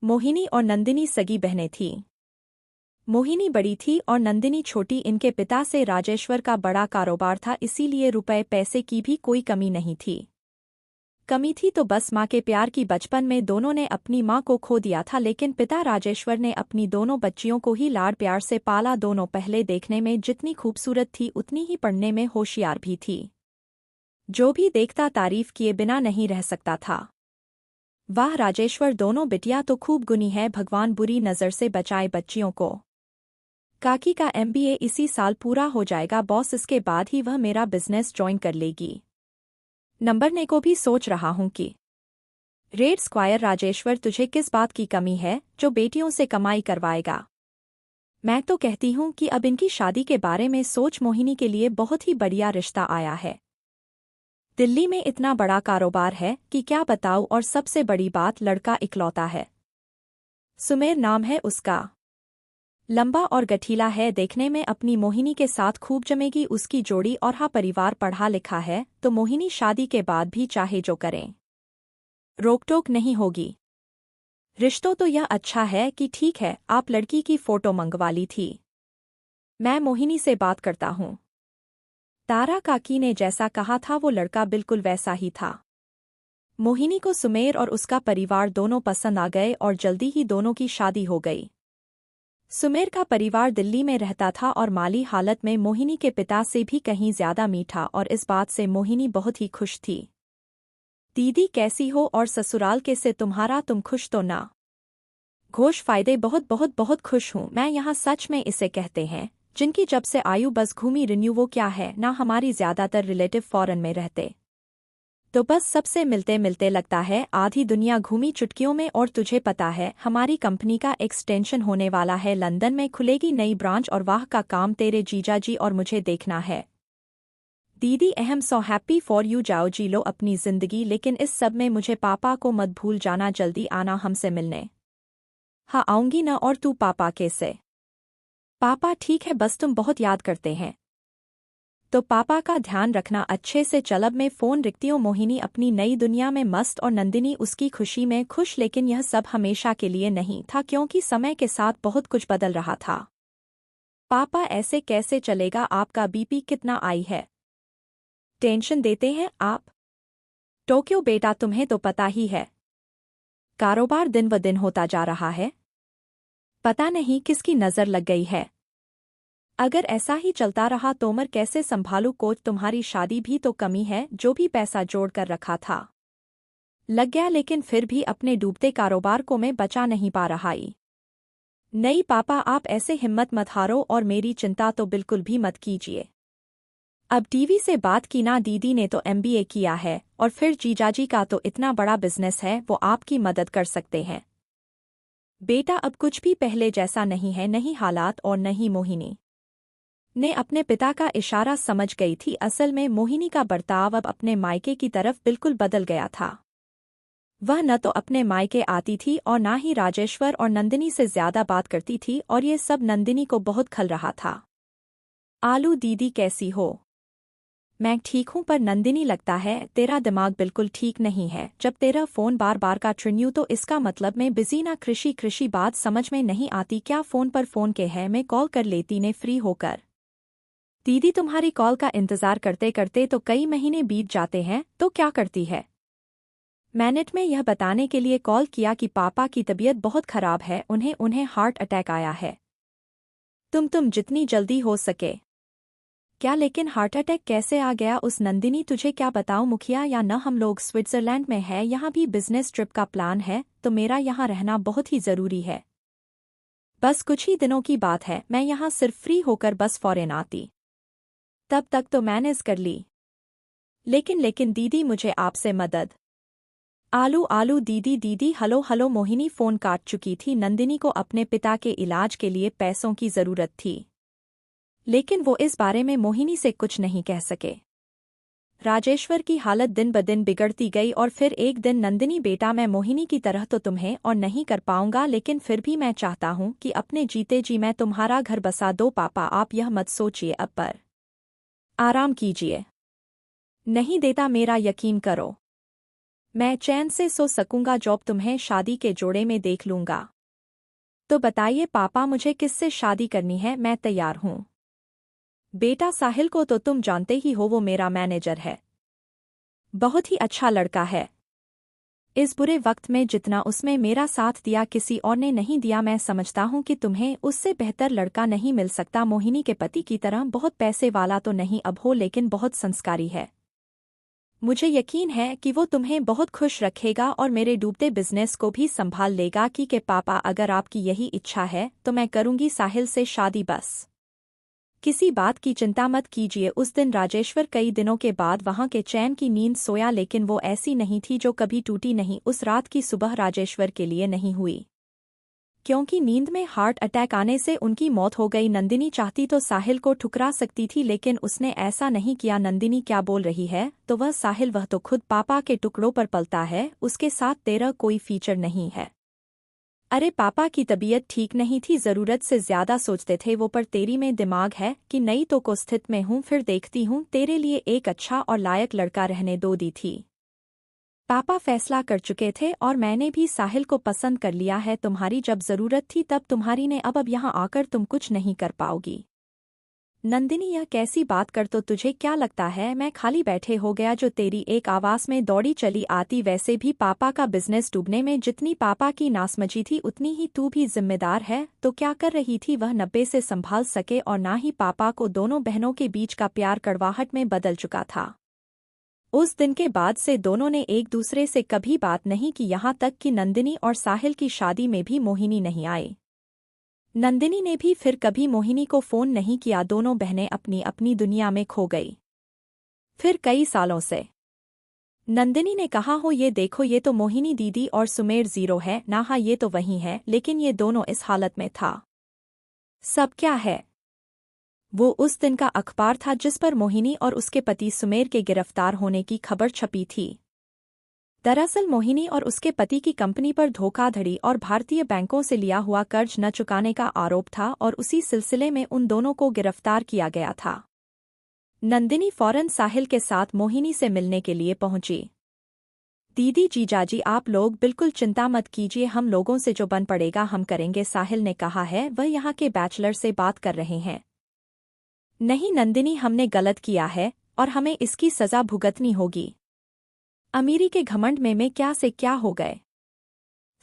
मोहिनी और नंदिनी सगी बहनें थीं। मोहिनी बड़ी थी और नंदिनी छोटी। इनके पिता से राजेश्वर का बड़ा कारोबार था, इसीलिए रुपए पैसे की भी कोई कमी नहीं थी। कमी थी तो बस माँ के प्यार की। बचपन में दोनों ने अपनी माँ को खो दिया था, लेकिन पिता राजेश्वर ने अपनी दोनों बच्चियों को ही लाड़ प्यार से पाला। दोनों पहले देखने में जितनी खूबसूरत थी उतनी ही पढ़ने में होशियार भी थी। जो भी देखता तारीफ किए बिना नहीं रह सकता था। वाह राजेश्वर, दोनों बिटिया तो खूब गुनी है, भगवान बुरी नज़र से बचाए बच्चियों को। काकी का एमबीए इसी साल पूरा हो जाएगा बॉस, इसके बाद ही वह मेरा बिजनेस ज्वाइन कर लेगी। नंबर ने को भी सोच रहा हूं कि रेड स्क्वायर राजेश्वर, तुझे किस बात की कमी है जो बेटियों से कमाई करवाएगा? मैं तो कहती हूं कि अब इनकी शादी के बारे में सोच। मोहिनी के लिए बहुत ही बढ़िया रिश्ता आया है। दिल्ली में इतना बड़ा कारोबार है कि क्या बताऊं, और सबसे बड़ी बात, लड़का इकलौता है। सुमेर नाम है उसका। लंबा और गठीला है देखने में। अपनी मोहिनी के साथ खूब जमेगी उसकी जोड़ी। और हाँ, परिवार पढ़ा लिखा है तो मोहिनी शादी के बाद भी चाहे जो करें, रोक-टोक नहीं होगी। रिश्तों तो यह अच्छा है कि ठीक है, आप लड़की की फोटो मंगवा ली थी। मैं मोहिनी से बात करता हूँ। तारा काकी ने जैसा कहा था वो लड़का बिल्कुल वैसा ही था। मोहिनी को सुमेर और उसका परिवार दोनों पसंद आ गए और जल्दी ही दोनों की शादी हो गई। सुमेर का परिवार दिल्ली में रहता था और माली हालत में मोहिनी के पिता से भी कहीं ज्यादा मीठा, और इस बात से मोहिनी बहुत ही खुश थी। दीदी कैसी हो और ससुराल के से तुम्हारा, तुम खुश तो ना? घोष फायदे बहुत बहुत बहुत खुश हूँ मैं यहाँ। सच में इसे कहते हैं जिनकी जब से आयु बस घूमी रिन्यू। वो क्या है ना, हमारी ज्यादातर रिलेटिव फॉरेन में रहते, तो बस सबसे मिलते मिलते लगता है आधी दुनिया घूमी चुटकियों में। और तुझे पता है हमारी कंपनी का एक्सटेंशन होने वाला है, लंदन में खुलेगी नई ब्रांच, और वाह का काम तेरे जीजा जी और मुझे देखना है। दीदी अहम सो हैप्पी फॉर यू, जाओ जी लो अपनी जिंदगी, लेकिन इस सब में मुझे पापा को मत भूल जाना, जल्दी आना हमसे मिलने। हाँ आऊंगी न, और तू पापा कैसे? पापा ठीक है, बस तुम बहुत याद करते हैं तो पापा का ध्यान रखना अच्छे से। चल अब मैं फोन रखती हूँ। मोहिनी अपनी नई दुनिया में मस्त और नंदिनी उसकी खुशी में खुश, लेकिन यह सब हमेशा के लिए नहीं था क्योंकि समय के साथ बहुत कुछ बदल रहा था। पापा ऐसे कैसे चलेगा? आपका बीपी कितना आई है? टेंशन देते हैं आप? टोक्यो बेटा, तुम्हें तो पता ही है कारोबार दिन ब दिन होता जा रहा है। पता नहीं किसकी नज़र लग गई है। अगर ऐसा ही चलता रहा तो मैं कैसे संभालूं कोच? तुम्हारी शादी भी तो कमी है, जो भी पैसा जोड़ कर रखा था लग गया, लेकिन फिर भी अपने डूबते कारोबार को मैं बचा नहीं पा रहा ही। नहीं पापा, आप ऐसे हिम्मत मत हारो और मेरी चिंता तो बिल्कुल भी मत कीजिए। अब टीवी से बात की ना, दीदी ने तो एमबीए किया है और फिर जीजाजी का तो इतना बड़ा बिजनेस है, वो आपकी मदद कर सकते हैं। बेटा अब कुछ भी पहले जैसा नहीं है, नहीं हालात और नहीं मोहिनी ने अपने पिता का इशारा समझ गई थी। असल में मोहिनी का बर्ताव अब अपने मायके की तरफ बिल्कुल बदल गया था। वह न तो अपने मायके आती थी और ना ही राजेश्वर और नंदिनी से ज्यादा बात करती थी, और ये सब नंदिनी को बहुत खल रहा था। आलू दीदी कैसी हो? मैं ठीक हूँ, पर नंदिनी लगता है तेरा दिमाग बिल्कुल ठीक नहीं है। जब तेरा फोन बार बार का ट्रिन्यू तो इसका मतलब मैं बिजी ना। कृषि बात समझ में नहीं आती क्या? फोन पर फोन के है, मैं कॉल कर लेती ने फ्री होकर। दीदी तुम्हारी कॉल का इंतजार करते करते तो कई महीने बीत जाते हैं, तो क्या करती है? मैंने में यह बताने के लिए कॉल किया कि पापा की तबीयत बहुत खराब है, उन्हें हार्ट अटैक आया है। तुम जितनी जल्दी हो सके। क्या? लेकिन हार्ट अटैक कैसे आ गया उस नंदिनी? तुझे क्या बताऊं मुखिया, या न हम लोग स्विट्जरलैंड में है, यहाँ भी बिजनेस ट्रिप का प्लान है, तो मेरा यहाँ रहना बहुत ही जरूरी है। बस कुछ ही दिनों की बात है, मैं यहाँ सिर्फ फ्री होकर बस फॉरेन आती, तब तक तो मैनेज कर ली। लेकिन दीदी मुझे आपसे मदद। आलू दीदी हलो हलो। मोहिनी फोन काट चुकी थी। नंदिनी को अपने पिता के इलाज के लिए पैसों की जरूरत थी, लेकिन वो इस बारे में मोहिनी से कुछ नहीं कह सके। राजेश्वर की हालत दिन ब दिन बिगड़ती गई और फिर एक दिन नंदिनी, बेटा मैं मोहिनी की तरह तो तुम्हें और नहीं कर पाऊंगा, लेकिन फिर भी मैं चाहता हूँ कि अपने जीते जी मैं तुम्हारा घर बसा दो। पापा आप यह मत सोचिए, अब पर आराम कीजिए। नहीं देता, मेरा यकीन करो। मैं चैन से सो सकूंगा जब तुम्हें शादी के जोड़े में देख लूंगा। तो बताइए पापा, मुझे किससे शादी करनी है? मैं तैयार हूँ। बेटा साहिल को तो तुम जानते ही हो, वो मेरा मैनेजर है। बहुत ही अच्छा लड़का है। इस बुरे वक्त में जितना उसमें मेरा साथ दिया किसी और ने नहीं दिया। मैं समझता हूँ कि तुम्हें उससे बेहतर लड़का नहीं मिल सकता। मोहिनी के पति की तरह बहुत पैसे वाला तो नहीं अब हो, लेकिन बहुत संस्कारी है। मुझे यकीन है कि वो तुम्हें बहुत खुश रखेगा और मेरे डूबते बिजनेस को भी संभाल लेगा। कि पापा, अगर आपकी यही इच्छा है तो मैं करूंगी साहिल से शादी। बस किसी बात की चिंता मत कीजिए। उस दिन राजेश्वर कई दिनों के बाद वहां के चैन की नींद सोया, लेकिन वो ऐसी नहीं थी जो कभी टूटी नहीं। उस रात की सुबह राजेश्वर के लिए नहीं हुई, क्योंकि नींद में हार्ट अटैक आने से उनकी मौत हो गई। नंदिनी चाहती तो साहिल को ठुकरा सकती थी, लेकिन उसने ऐसा नहीं किया। नंदिनी क्या बोल रही है? तो वह साहिल, वह तो खुद पापा के टुकड़ों पर पलता है, उसके साथ तेरा कोई फीचर नहीं है। अरे पापा की तबीयत ठीक नहीं थी, जरूरत से ज्यादा सोचते थे वो, पर तेरी में दिमाग है कि नहीं तो को स्थित में हूँ, फिर देखती हूँ तेरे लिए एक अच्छा और लायक लड़का रहने दो दी थी। पापा फैसला कर चुके थे और मैंने भी साहिल को पसंद कर लिया है। तुम्हारी जब जरूरत थी तब तुम्हारी ने, अब यहाँ आकर तुम कुछ नहीं कर पाओगी। नंदिनी, यह कैसी बात कर? तो तुझे क्या लगता है मैं खाली बैठे हो गया जो तेरी एक आवाज में दौड़ी चली आती? वैसे भी पापा का बिजनेस डूबने में जितनी पापा की नासमझी थी उतनी ही तू भी जिम्मेदार है। तो क्या कर रही थी वह? 90 से संभाल सके और ना ही पापा को। दोनों बहनों के बीच का प्यार कड़वाहट में बदल चुका था। उस दिन के बाद से दोनों ने एक दूसरे से कभी बात नहीं की, यहाँ तक कि नंदिनी और साहिल की शादी में भी मोहिनी नहीं आई। नंदिनी ने भी फिर कभी मोहिनी को फोन नहीं किया। दोनों बहनें अपनी अपनी दुनिया में खो गई। फिर कई सालों से नंदिनी ने कहा, हो ये देखो, ये तो मोहिनी दीदी और सुमेर जीरो है ना। हाँ ये तो वही है, लेकिन ये दोनों इस हालत में था। सब क्या है? वो उस दिन का अखबार था जिस पर मोहिनी और उसके पति सुमेर के गिरफ्तार होने की खबर छपी थी। दरअसल मोहिनी और उसके पति की कंपनी पर धोखाधड़ी और भारतीय बैंकों से लिया हुआ कर्ज न चुकाने का आरोप था और उसी सिलसिले में उन दोनों को गिरफ्तार किया गया था। नंदिनी फौरन साहिल के साथ मोहिनी से मिलने के लिए पहुंची। दीदी, जीजाजी, आप लोग बिल्कुल चिंता मत कीजिए, हम लोगों से जो बन पड़ेगा हम करेंगे। साहिल ने कहा है वह यहाँ के बैचलर से बात कर रहे हैं। नहीं नंदिनी, हमने गलत किया है और हमें इसकी सजा भुगतनी होगी। अमीरी के घमंड में मैं क्या से क्या हो गए,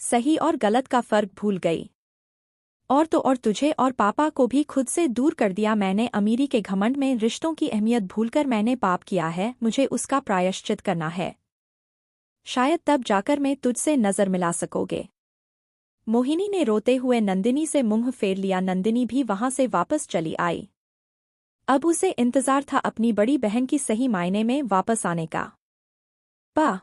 सही और गलत का फर्क भूल गई। और तो और तुझे और पापा को भी खुद से दूर कर दिया मैंने। अमीरी के घमंड में रिश्तों की अहमियत भूलकर मैंने पाप किया है, मुझे उसका प्रायश्चित करना है। शायद तब जाकर मैं तुझसे नजर मिला सकोगे। मोहिनी ने रोते हुए नंदिनी से मुंह फेर लिया। नंदिनी भी वहां से वापस चली आई। अब उसे इंतजार था अपनी बड़ी बहन की सही मायने में वापस आने का। पा